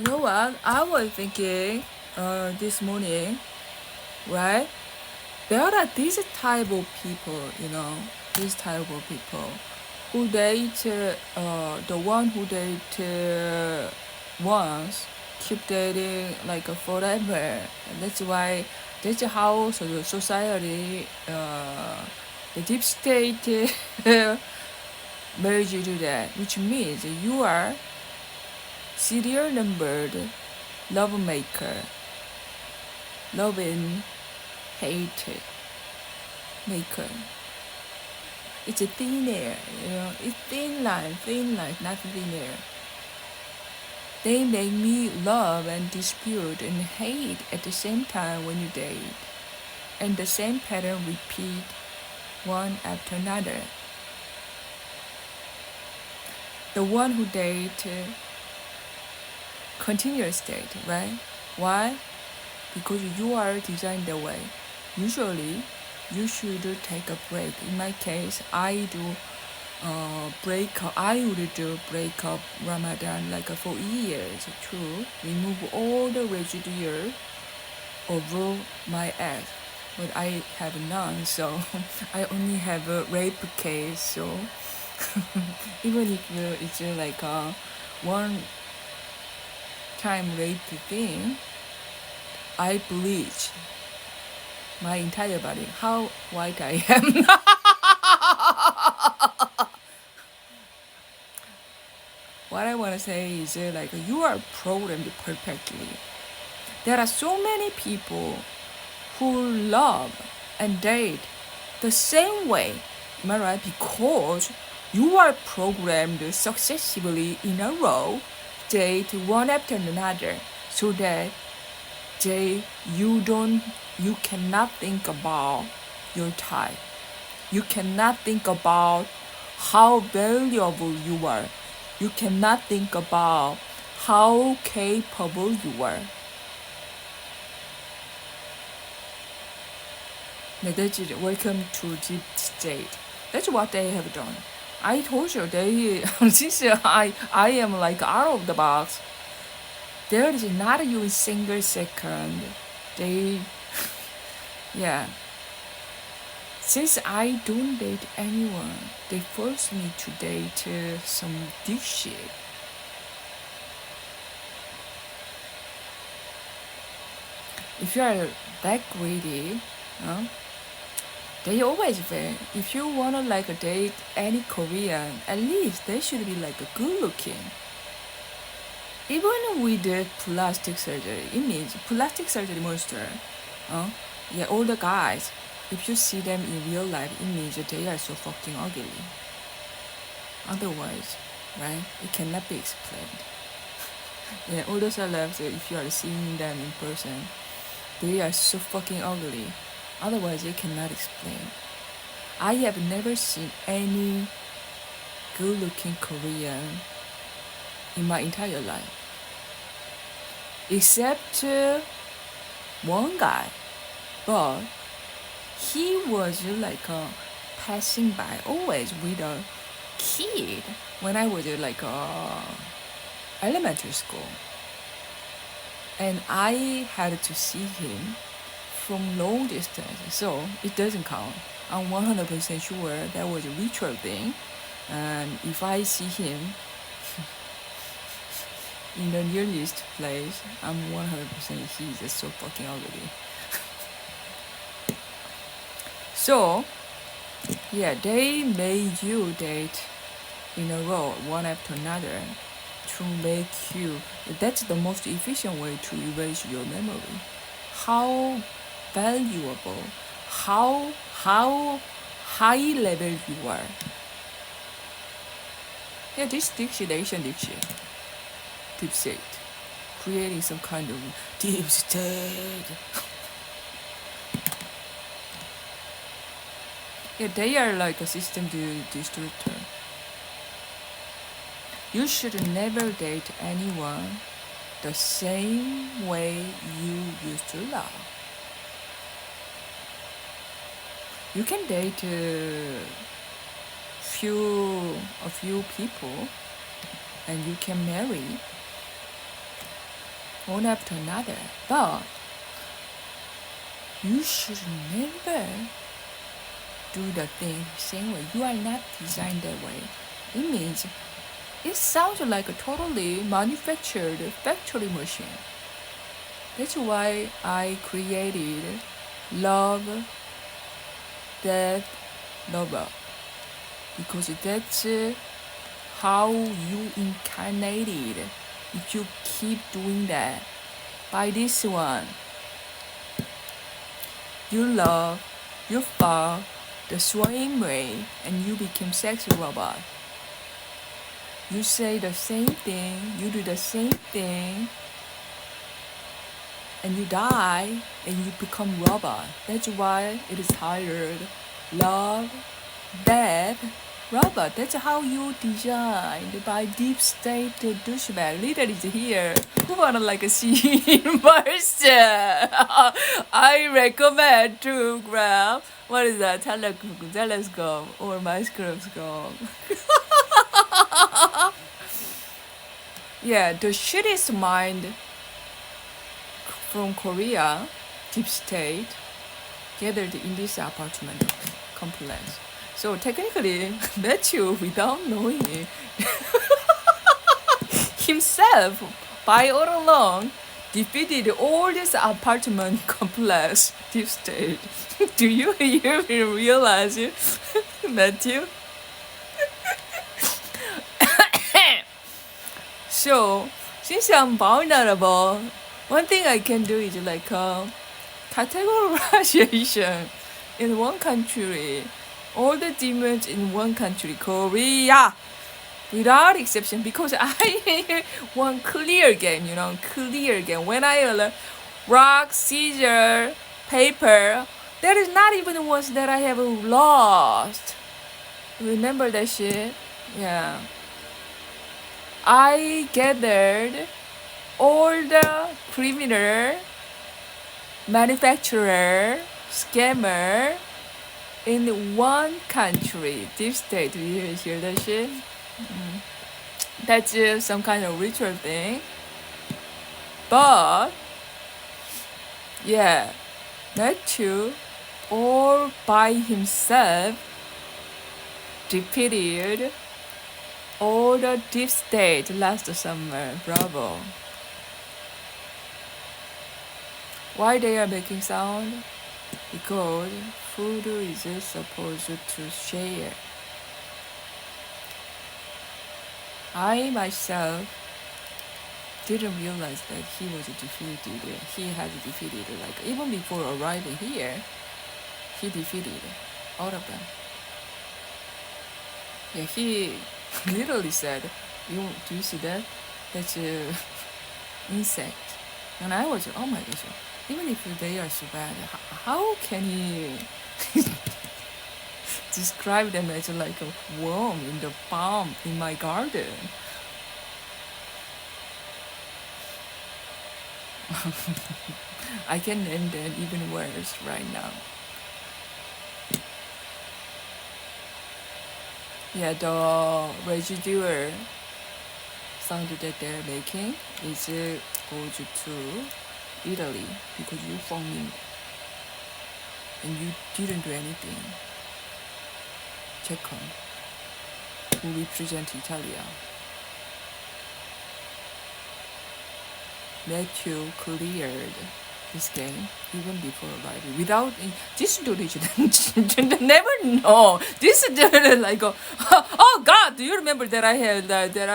You know what? I was thinking this morning, right? There are these type of people, these type of people who date, the one who date once, keep dating like forever. And that's how the society, the deep state marriage you do that, which means you are serial numbered love maker, love and hate maker. It's a thin air, it's thin line, not thin air. They make me love and dispute and hate at the same time when you date. And the same pattern repeat one after another. The one who date continuous date, right? Why? Because you are designed that way. Usually, you should take a break. In my case, I would do break up Ramadan like for years to remove all the residue over my egg. But I have none, so I only have a rape case. So even if it's like a one time rape thing, I bleach my entire body. How white I am. What I want to say is like you are programmed perfectly. There are so many people who love and date the same way. Am I right? Because you are programmed successively in a row, date one after another, so that they you cannot think about your type. You cannot think about how valuable you are. You cannot think about how capable you are. That's it. Welcome to deep state. That's what they have done. I told you they since I am like out of the box. There is not even single second. They yeah. Since I don't date anyone, they force me to date some dick shit. If you are that greedy, they always say if you wanna like date any Korean, at least they should be like good looking. Even with the plastic surgery, it means plastic surgery monster. Yeah, all the guys, if you see them in real life, it means that they are so fucking ugly. Otherwise, right, it cannot be explained. Yeah, all the celebs, if you are seeing them in person, they are so fucking ugly. Otherwise, they cannot explain. I have never seen any good-looking Korean in my entire life, except one guy, but he was like passing by always with a kid when I was like elementary school, and I had to see him from long distance, so it doesn't count. I'm 100% sure that was a ritual thing, and if I see him in the nearest place, I'm 100% he's just so fucking ugly. So, yeah, they made you date in a row, one after another, to make you. That's the most efficient way to erase your memory. How valuable, how high level you are. Yeah, this Asian diction, deep state, creating some kind of deep state. Yeah, they are like a system destructor. You should never date anyone the same way you used to love. You can date a few people and you can marry, one after another. But you should never do the thing same way. You are not designed that way. It means it sounds like a totally manufactured factory machine. That's why I created Love, Death, Lover. Because that's how you incarnated. If you keep doing that, by this one, you love, you fall the same way, and you become sex robot. You say the same thing, you do the same thing, and you die, and you become robot. That's why it is titled Love, Death, Robot. That's how you designed by deep state douchebag. Leader is here. Who wanna like see in person? I recommend to grab what is that? Telescope or microscope. Yeah, the shittiest mind from Korea, deep state, gathered in this apartment complex. So technically, Matthew, without knowing it, himself, by all along, defeated all this apartment complex deep state. Do you even realize it, Matthew? So, since I'm vulnerable, one thing I can do is like categorization in one country, all the demons in one country, Korea, without exception, because I want clear game, clear game. When I rock, scissors, paper, there is not even the ones that I have lost. Remember that shit? Yeah. I gathered all the criminal, manufacturer, scammer in one country, deep state. Do you hear that shit? That's some kind of ritual thing. But yeah, Matthew all by himself defeated all the deep state last summer. Bravo. Why they are making sound? Because food is supposed to share. I myself didn't realize that he was defeated. He had defeated, like even before arriving here, he defeated all of them. Yeah, he literally said, do you see that? That's an insect. And I was, oh my gosh, even if they are so bad, how can he describe them as like a worm in the palm in my garden? I can name them even worse right now. Yeah, the residual sound that they're making is goes to Italy because you phoned in and you didn't do anything. Check on who represent Italia. Matthew cleared this game even before arriving. Without this dude, never know. This dude like, oh God, do you remember that I had that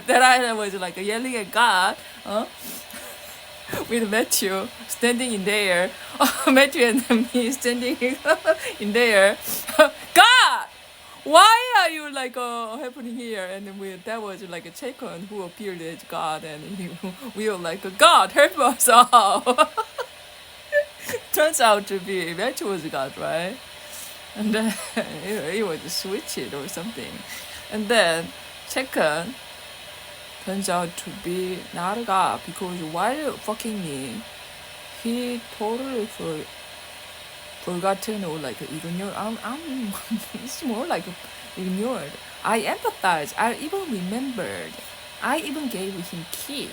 I was like yelling at God, with Matthew standing in there, Matthew and me standing in there, God. Why are you like happening here? And that was like a Chekon who appeared as God, and we were like, God, help us out. Turns out to be Matthew was God, right? And then it was switched or something. And then Chekon turns out to be not a God because while fucking me, he totally forgotten or like ignored. It's more like ignored. I empathized. I even remembered. I even gave him key.